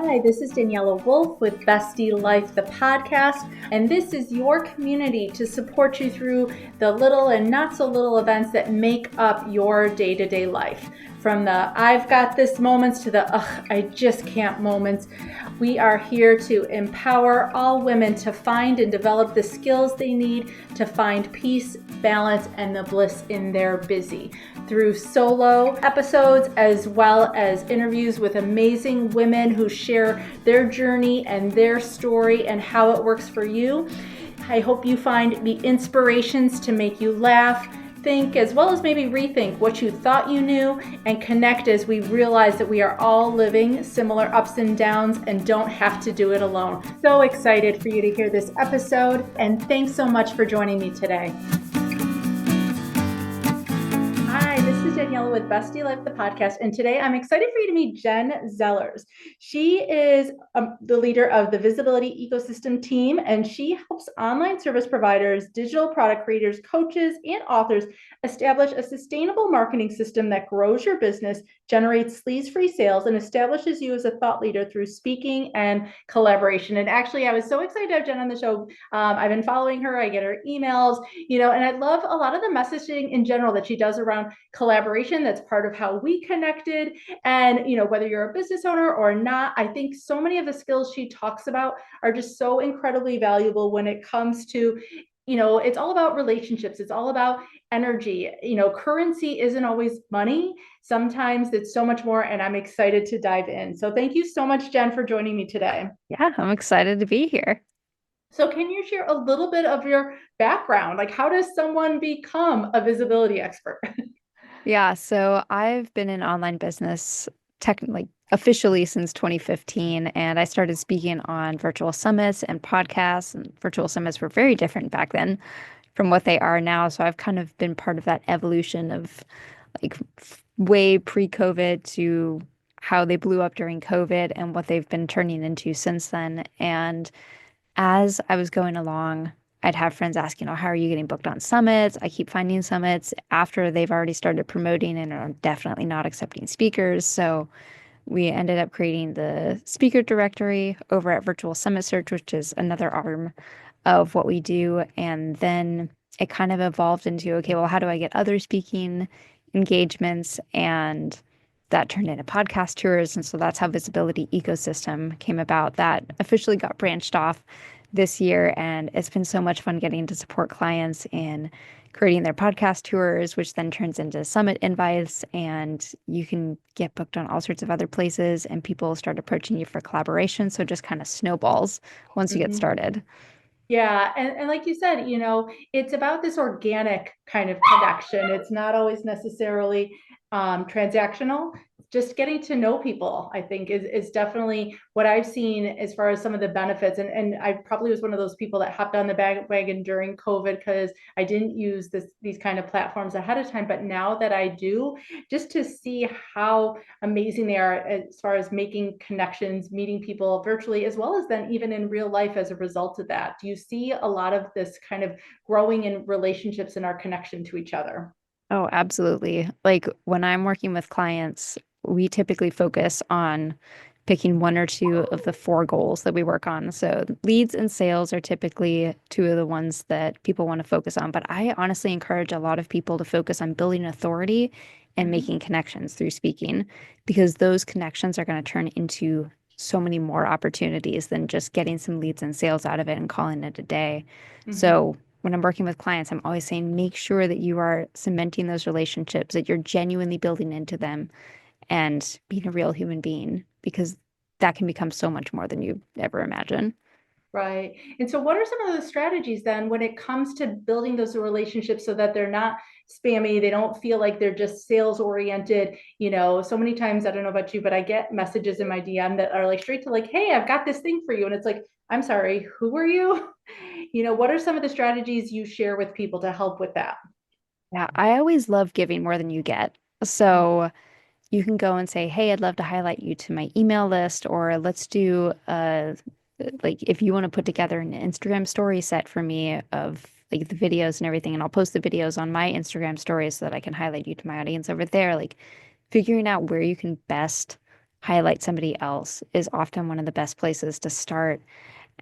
Hi, this is Daniela Wolf with Bestie Life, the podcast, and this is your community to support you through the little and not so little events that make up your day-to-day life. From the I've got this moments to the I just can't moments. We are here to empower all women to find and develop the skills they need to find peace, balance, and the bliss in their busy. Through solo episodes as well as interviews with amazing women who share their journey and their story and how it works for you. I hope you find the inspirations to make you laugh, think, as well as maybe rethink what you thought you knew, and connect as we realize that we are all living similar ups and downs and don't have to do it alone. So excited for you to hear this episode, and thanks so much for joining me today. Hi, this is Daniela with Bestie Life, the podcast, and today I'm excited for you to meet Jen Zellers. She is the leader of the Visibility Ecosystem team, and she helps online service providers, digital product creators, coaches, and authors establish a sustainable marketing system that grows your business, generates sleaze-free sales, and establishes you as a thought leader through speaking and collaboration. And actually, I was so excited to have Jen on the show. I've been following her. I get her emails, and I love a lot of the messaging in general that she does around collaboration. That's part of how we connected. And, whether you're a business owner or not, I think so many of the skills she talks about are just so incredibly valuable when it comes to, it's all about relationships. It's all about energy. Currency isn't always money. Sometimes it's so much more, and I'm excited to dive in. So thank you so much, Jen, for joining me today. Yeah, I'm excited to be here. So can you share a little bit of your background? Like, how does someone become a visibility expert? Yeah, so I've been in online business technically officially since 2015, and I started speaking on virtual summits and podcasts, and virtual summits were very different back then from what they are now. So I've kind of been part of that evolution of like way pre-COVID to how they blew up during COVID and what they've been turning into since then. And as I was going along, I'd have friends ask, how are you getting booked on summits? I keep finding summits after they've already started promoting and are definitely not accepting speakers. So we ended up creating the speaker directory over at Virtual Summit Search, which is another arm of what we do. And then it kind of evolved into, okay, well, how do I get other speaking engagements? And that turned into podcast tours. And so that's how Visibility Ecosystem came about. That officially got branched off this year. And it's been so much fun getting to support clients in creating their podcast tours, which then turns into summit invites. And you can get booked on all sorts of other places, and people start approaching you for collaboration. So it just kind of snowballs once you get started. Yeah. And like you said, it's about this organic kind of connection. It's not always necessarily transactional. Just getting to know people, I think, is definitely what I've seen as far as some of the benefits. And I probably was one of those people that hopped on the bandwagon during COVID because I didn't use these kind of platforms ahead of time. But now that I do, just to see how amazing they are as far as making connections, meeting people virtually, as well as then even in real life as a result of that. Do you see a lot of this kind of growing in relationships and our connection to each other? Oh, absolutely. Like when I'm working with clients, we typically focus on picking one or two of the four goals that we work on. So leads and sales are typically two of the ones that people want to focus on. But I honestly encourage a lot of people to focus on building authority and making connections through speaking, because those connections are going to turn into so many more opportunities than just getting some leads and sales out of it and calling it a day. Mm-hmm. So when I'm working with clients, I'm always saying, make sure that you are cementing those relationships, that you're genuinely building into them and being a real human being, because that can become so much more than you ever imagine. Right. And so what are some of the strategies then when it comes to building those relationships so that they're not spammy, they don't feel like they're just sales oriented? So many times, I don't know about you, but I get messages in my DM that are like straight to like, hey, I've got this thing for you. And it's like, I'm sorry, who are you? What are some of the strategies you share with people to help with that? Yeah, I always love giving more than you get. So you can go and say, hey, I'd love to highlight you to my email list, or let's do like if you want to put together an Instagram story set for me of like the videos and everything, and I'll post the videos on my Instagram stories so that I can highlight you to my audience over there. Like figuring out where you can best highlight somebody else is often one of the best places to start.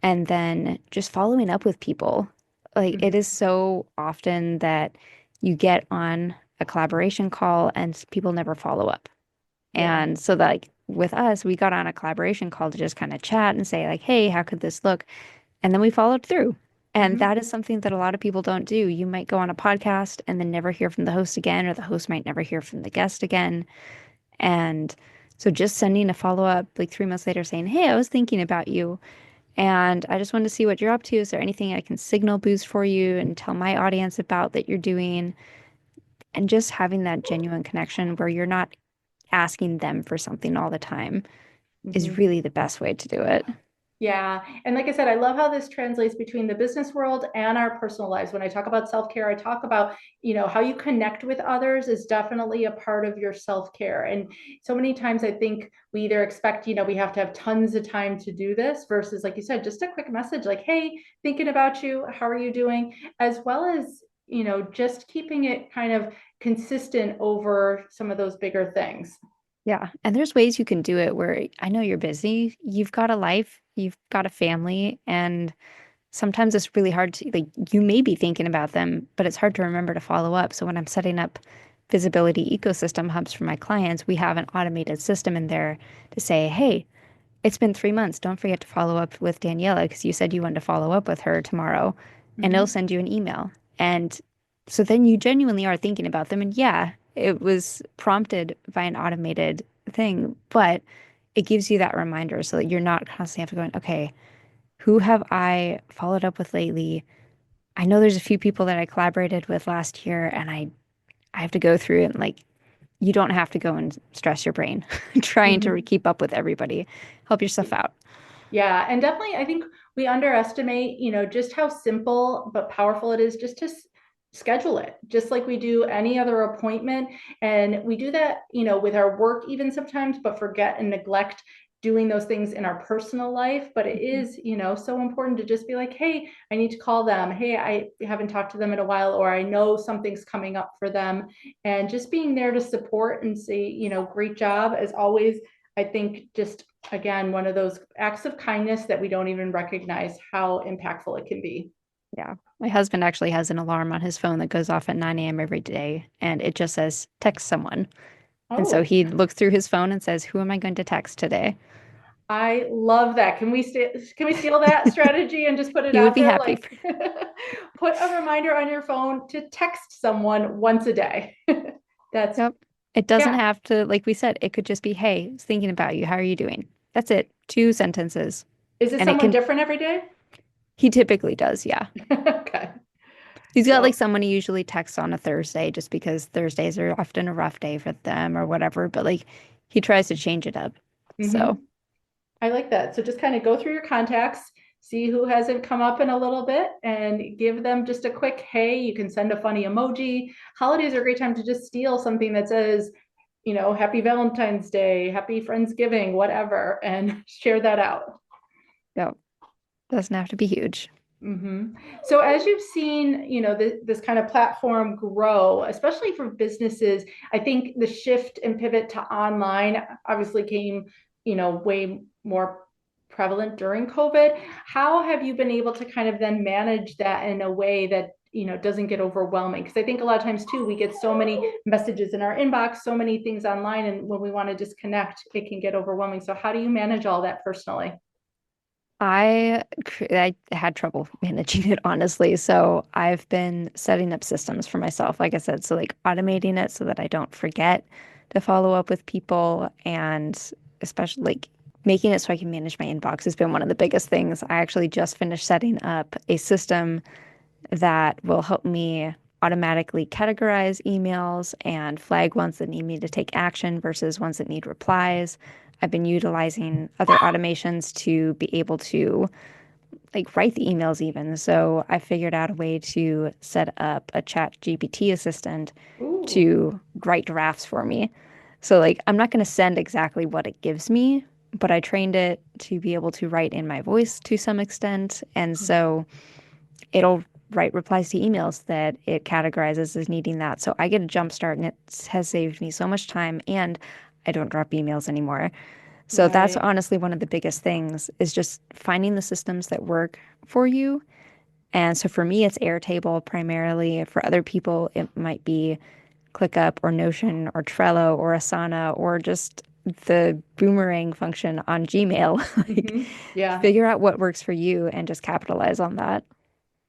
And then just following up with people. Like it is Mhm. so often that you get on a collaboration call and people never follow up. Yeah. And so like with us, we got on a collaboration call to just kind of chat and say like, hey, how could this look? And then we followed through. And Mhm. that is something that a lot of people don't do. You might go on a podcast and then never hear from the host again, or the host might never hear from the guest again. And so just sending a follow up like 3 months later saying, hey, I was thinking about you. And I just wanted to see what you're up to. Is there anything I can signal boost for you and tell my audience about that you're doing? And just having that genuine connection where you're not asking them for something all the time is Mhm. really the best way to do it. Yeah. And like I said, I love how this translates between the business world and our personal lives. When I talk about self-care, I talk about, how you connect with others is definitely a part of your self-care. And so many times I think we either expect, we have to have tons of time to do this versus, like you said, just a quick message like, hey, thinking about you. How are you doing? As well as, just keeping it kind of consistent over some of those bigger things. Yeah. And there's ways you can do it where I know you're busy, you've got a life, you've got a family, and sometimes it's really hard to, like, you may be thinking about them, but it's hard to remember to follow up. So when I'm setting up visibility ecosystem hubs for my clients, we have an automated system in there to say, hey, it's been 3 months. Don't forget to follow up with Daniela because you said you wanted to follow up with her tomorrow, and it'll Mhm. send you an email. And so then you genuinely are thinking about them. And yeah, it was prompted by an automated thing, but it gives you that reminder so that you're not constantly have to go, okay, who have I followed up with lately? I know there's a few people that I collaborated with last year, and I have to go through it and like you don't have to go and stress your brain trying to Mhm. keep up with everybody. Help yourself out. Yeah, and definitely, I think we underestimate, just how simple but powerful it is just to schedule it, just like we do any other appointment. And we do that, with our work even sometimes, but forget and neglect doing those things in our personal life. But it Mhm. is, so important to just be like, hey, I need to call them. Hey, I haven't talked to them in a while, or I know something's coming up for them. And just being there to support and say, great job as always. I think just again, one of those acts of kindness that we don't even recognize how impactful it can be. Yeah. My husband actually has an alarm on his phone that goes off at 9 a.m. every day, and it just says, text someone. And so Oh, he looks through his phone and says, who am I going to text today? I love that. Can we steal that strategy and just put it He would out be there? happy Like, for. put a reminder on your phone to text someone once a day. That's Yep. It doesn't yeah. have to, like we said, it could just be, hey, I was thinking about you. How are you doing? That's it. 2 sentences. Is it And it someone can, different every day? he typically does, yeah. Okay. He's got like So, someone he usually texts on a Thursday just because Thursdays are often a rough day for them or whatever, but like he tries to change it up. So, mhm. I like that. So just kind of go through your contacts, see who hasn't come up in a little bit, and give them just a quick, hey, you can send a funny emoji. Holidays are a great time to just steal something that says, happy Valentine's Day, happy Friendsgiving, whatever, and share that out. no, doesn't have to be huge. Mm-hmm. So as you've seen, this kind of platform grow, especially for businesses, I think the shift and pivot to online obviously came, way more prevalent during COVID. How have you been able to kind of then manage that in a way that, doesn't get overwhelming? Because I think a lot of times too, we get so many messages in our inbox, so many things online, and when we want to disconnect, it can get overwhelming. So how do you manage all that personally? I had trouble managing it honestly. So I've been setting up systems for myself, like I said, so like automating it so that I don't forget to follow up with people and especially like making it so I can manage my inbox has been one of the biggest things. I actually just finished setting up a system that will help me automatically categorize emails and flag ones that need me to take action versus ones that need replies. I've been utilizing other automations to be able to like write the emails even. So I figured out a way to set up a chat GPT assistant Ooh. to write drafts for me. So like I'm not going to send exactly what it gives me, but I trained it to be able to write in my voice to some extent. And so it'll write replies to emails that it categorizes as needing that. So I get a jump start and it has saved me so much time and I don't drop emails anymore. So that's Right. honestly one of the biggest things is just finding the systems that work for you. And so for me, it's Airtable primarily. For other people, it might be ClickUp or Notion or Trello or Asana or just the boomerang function on Gmail. Like, Yeah. figure out what works for you and just capitalize on that.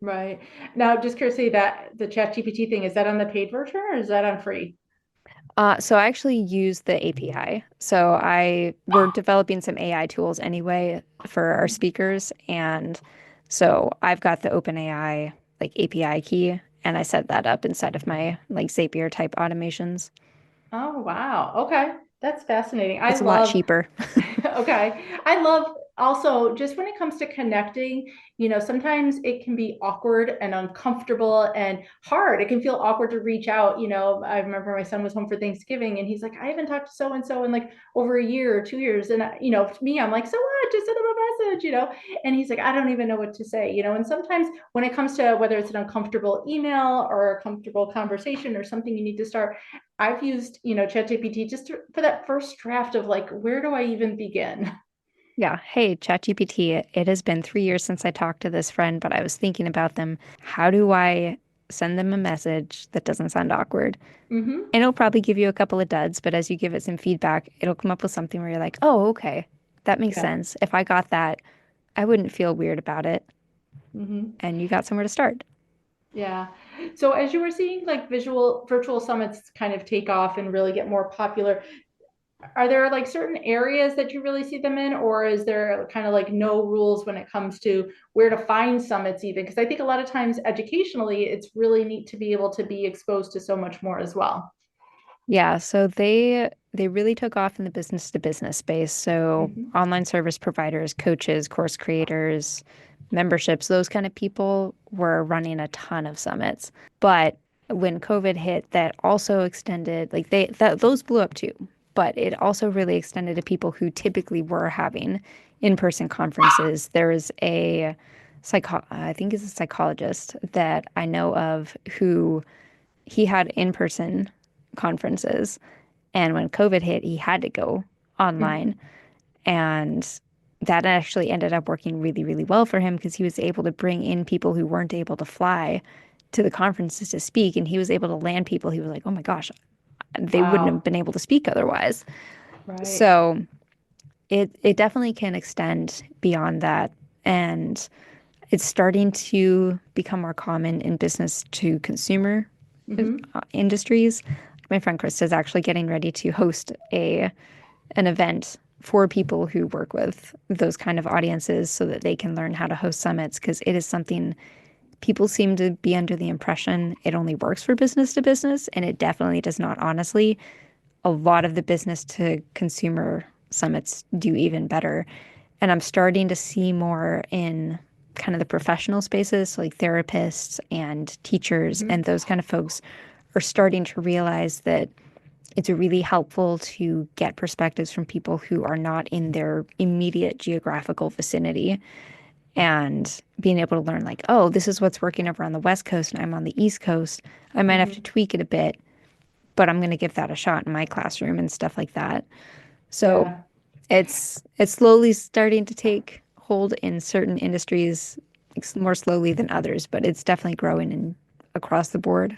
Right. Now, just curiosity, that the ChatGPT thing, is that on the paid version or is that on free? So I actually use the API. So we're developing some AI tools anyway for our speakers, and so I've got the OpenAI like API key, and I set that up inside of my like Zapier type automations. Oh, wow. Okay. That's fascinating. I It's a lot love, cheaper. okay. I love also just when it comes to connecting, sometimes it can be awkward and uncomfortable and hard. It can feel awkward to reach out. I remember my son was home for Thanksgiving and he's like, I haven't talked to so and so in like over a year or 2 years. And, to me, I'm like, so what? Just send him a message. And he's like, I don't even know what to say. And sometimes when it comes to whether it's an uncomfortable email or a comfortable conversation or something you need to start, I've used, ChatGPT just for that first draft of like, where do I even begin? Yeah. Hey, ChatGPT, it has been 3 years since I talked to this friend, but I was thinking about them. How do I send them a message that doesn't sound awkward? Mm-hmm. And it'll probably give you a couple of duds, but as you give it some feedback, it'll come up with something where you're like, oh, okay, that makes Yeah. sense. If I got that, I wouldn't feel weird about it. Mm-hmm. And you got somewhere to start. Yeah. So as you were seeing like visual virtual summits kind of take off and really get more popular, are there like certain areas that you really see them in, or is there kind of like no rules when it comes to where to find summits even? Because I think a lot of times educationally, it's really neat to be able to be exposed to so much more as well. Yeah, so they really took off in the business to business space. So Mm-hmm. online service providers, coaches, course creators, memberships, those kind of people were running a ton of summits. But when COVID hit, that also extended like those blew up too. But it also really extended to people who typically were having in-person conferences. There was I think he's a psychologist that I know of who he had in-person conferences. And when COVID hit, he had to go online. And that actually ended up working really, really well for him because he was able to bring in people who weren't able to fly to the conferences to speak. And he was able to land people. He was like, oh my gosh, they wouldn't have Wow. been able to speak otherwise. Right. So it definitely can extend beyond that. And it's starting to become more common in business to consumer Mm-hmm. industries. My friend Krista is actually getting ready to host a an event for people who work with those kind of audiences so that they can learn how to host summits because it is something people seem to be under the impression it only works for business to business, and it definitely does not, honestly. A lot of the business to consumer summits do even better. And I'm starting to see more in kind of the professional spaces, so like therapists and teachers and Mm-hmm. those kind of folks are starting to realize that it's really helpful to get perspectives from people who are not in their immediate geographical vicinity and being able to learn, like, oh, this is what's working over on the West Coast and I'm on the East Coast. I might have to Mm-hmm. tweak it a bit, but I'm going to give that a shot in my classroom and stuff like that. So Yeah. it's slowly starting to take hold in certain industries more slowly than others, but it's definitely growing across the board.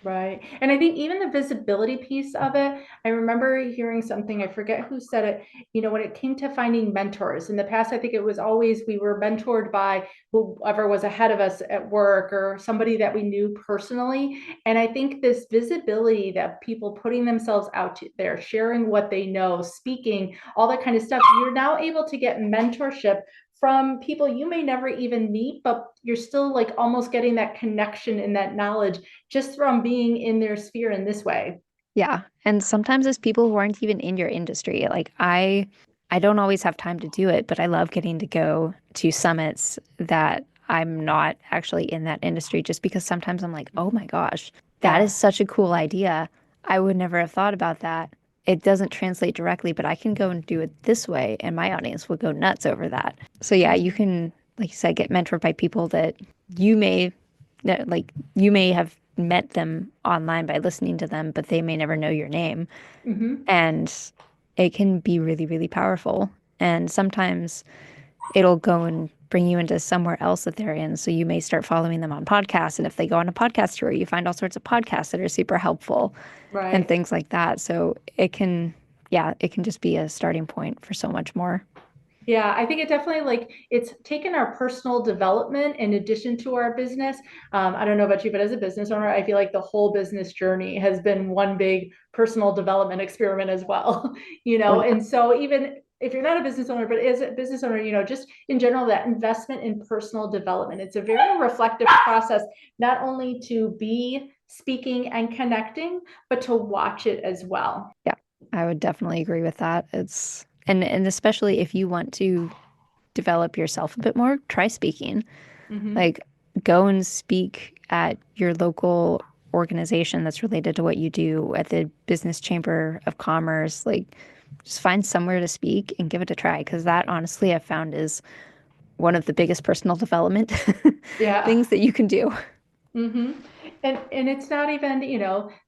Right. And I think even the visibility piece of it, I remember hearing something, I forget who said it, when it came to finding mentors. In the past, I think it was always we were mentored by whoever was ahead of us at work or somebody that we knew personally. And I think this visibility that people putting themselves out there, sharing what they know, speaking, all that kind of stuff, you're now able to get mentorship from people you may never even meet, but you're still like almost getting that connection and that knowledge just from being in their sphere in this way. Yeah. And sometimes it's people who aren't even in your industry. Like I don't always have time to do it, but I love getting to go to summits that I'm not actually in that industry just because sometimes I'm like, "Oh my gosh, that is Yeah. such a cool idea. I would never have thought about that." It doesn't translate directly, but I can go and do it this way and my audience will go nuts over that. So yeah, you Yeah. can, like you said, get mentored by people that you may you may have met them online by listening to them, but they may never know your name. Mm-hmm. And it can be really, really powerful. And sometimes it'll go and bring you into somewhere else that they're in. So you may start following them on podcasts. And if they go on a podcast tour, you find all sorts of podcasts that are super helpful and Right. things like that. So it can, yeah, it can just be a starting point for so much more. Yeah, I think it definitely like it's taken our personal development in addition to our business. I don't know about you, but as a business owner, I feel like the whole business journey has been one big personal development experiment as well, Oh, yeah. And so even if you're not a business owner, but as a business owner, just in general, that investment in personal development, it's a very reflective process, not only to be speaking and connecting, but to watch it as well. Yeah, I would definitely agree with that. And especially if you want to develop yourself a bit more, try speaking. Hmm. Like go and speak at your local organization that's related to what you do at the Business Chamber of Commerce. Like just find somewhere to speak and give it a try because that honestly I've found is one of the biggest personal development Yeah. things that you can do. Mm-hmm. And it's not even,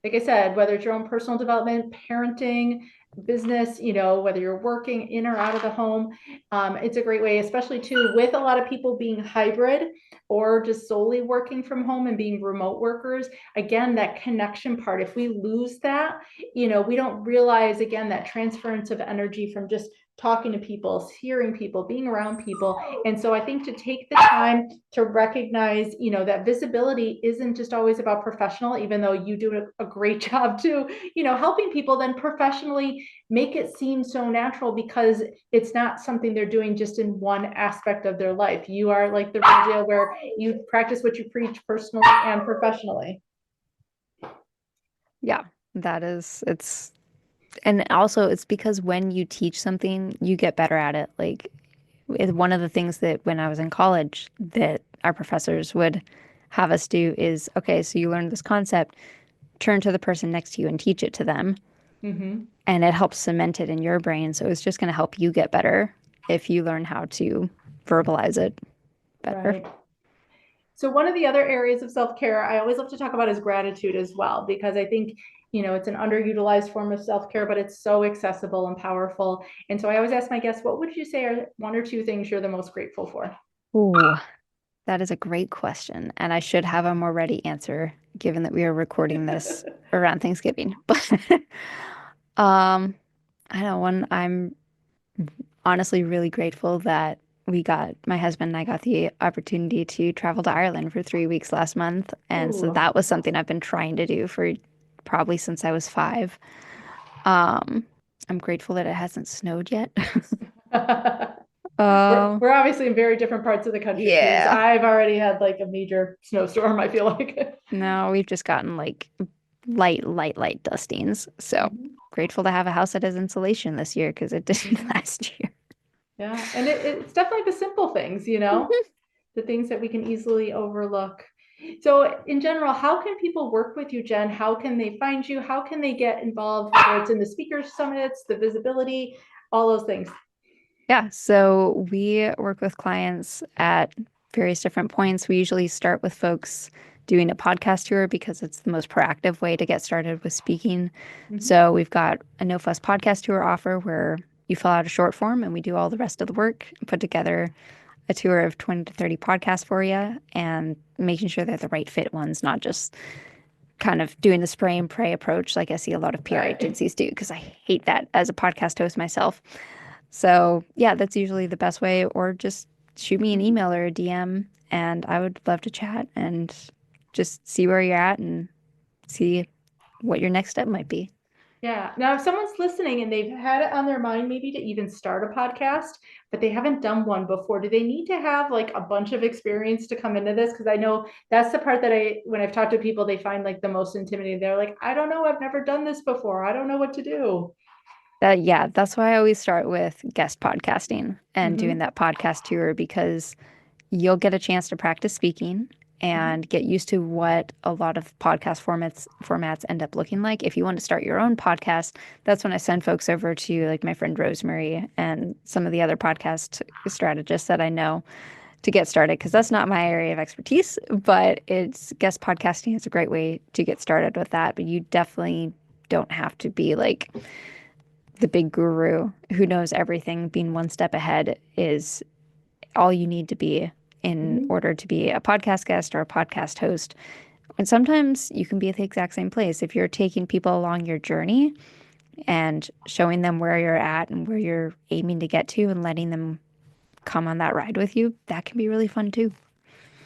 like I said, whether it's your own personal development, parenting, business, whether you're working in or out of the home, it's a great way, especially too, with a lot of people being hybrid or just solely working from home and being remote workers. Again, that connection part, if we lose that, we don't realize again that transference of energy from just talking to people, hearing people, being around people. And so I think to take the time to recognize, that visibility isn't just always about professional, even though you do a great job too, helping people then professionally make it seem so natural because it's not something they're doing just in one aspect of their life. You are like the real deal where you practice what you preach personally and professionally. Yeah, that is, it's, and also it's because when you teach something, you get better at it. Like one of the things that when I was in college that our professors would have us do is, okay, so you learned this concept, turn to the person next to you and teach it to them. Mm-hmm. And it helps cement it in your brain. So it's just going to help you get better if you learn how to verbalize it better. Right. So one of the other areas of self-care I always love to talk about is gratitude as well, because I think, it's an underutilized form of self-care, but it's so accessible and powerful. And so I always ask my guests, what would you say are one or two things you're the most grateful for? Ooh, that is a great question. And I should have a more ready answer given that we are recording this around Thanksgiving. But um, I know one I'm honestly really grateful that my husband and I got the opportunity to travel to Ireland for 3 weeks last month. And so Ooh. that was something I've been trying to do for probably since I was 5. Um, I'm grateful that it hasn't snowed yet. we're, Um, we're obviously in very different parts of the country too, because yeah. I've already had like a major snowstorm, I feel like. No, we've just gotten like light dustings. So Mhm. grateful to have a house that has insulation this year because it didn't Mhm. last year. Yeah. And it's definitely the simple things, the things that we can easily overlook. So, in general, how can people work with you, Jen? How can they find you? How can they get involved, whether it's in the speakers summits, the visibility, all those things? Yeah, so we work with clients at various different points. We usually start with folks doing a podcast tour because it's the most proactive way to get started with speaking. Mhm. So we've got a no fuss podcast tour offer where you fill out a short form and we do all the rest of the work and put together a tour of 20 to 30 podcasts for you and making sure they're the right fit ones, not just kind of doing the spray and pray approach like I see a lot of PR Right. agencies do because I hate that as a podcast host myself. So, yeah, that's usually the best way, or just shoot me an email or a DM, and I would love to chat and just see where you're at and see what your next step might be. Yeah. Now, if someone's listening and they've had it on their mind, maybe to even start a podcast, but they haven't done one before, do they need to have like a bunch of experience to come into this? Because I know that's the part that when I've talked to people, they find like the most intimidating. They're like, I don't know, I've never done this before. I don't know what to do. Yeah, that's why I always start with guest podcasting and doing Mm-hmm. that podcast tour because you'll get a chance to practice speaking Mm-hmm. and get used to what a lot of podcast formats end up looking like. If you want to start your own podcast, that's when I send folks over to like my friend Rosemary and some of the other podcast strategists that I know to get started because that's not my area of expertise, but it's guest podcasting is a great way to get started with that. But you definitely don't have to be like the big guru who knows everything. Being one step ahead is all you need to be in Mhm. order to be a podcast guest or a podcast host. And sometimes you can be at the exact same place if you're taking people along your journey and showing them where you're at and where you're aiming to get to and letting them come on that ride with you. That can be really fun too.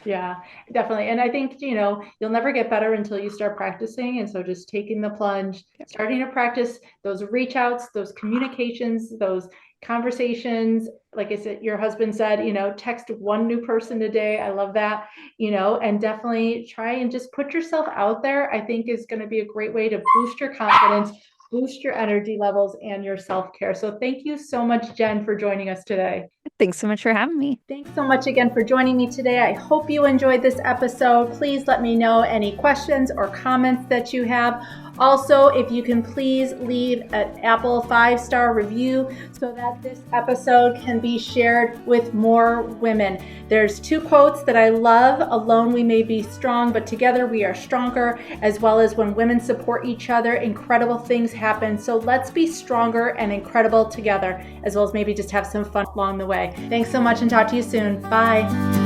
Yeah, definitely. And I think, you'll never get better until you start practicing. And so just taking the plunge, starting to practice those reach outs, those communications, those conversations. Like I said, your husband said, text one new person a day. I love that, and definitely try and just put yourself out there. I think is going to be a great way to boost your confidence, boost your energy levels and your self-care. So thank you so much, Jen, for joining us today. Thanks so much for having me. Thanks so much again for joining me today. I hope you enjoyed this episode. Please let me know any questions or comments that you have. Also, if you can please leave an Apple 5-star review so that this episode can be shared with more women. There's 2 quotes that I love. Alone we may be strong, but together we are stronger, as well as when women support each other, incredible things happen. So let's be stronger and incredible together, as well as maybe just have some fun along the way. Thanks so much and talk to you soon. Bye.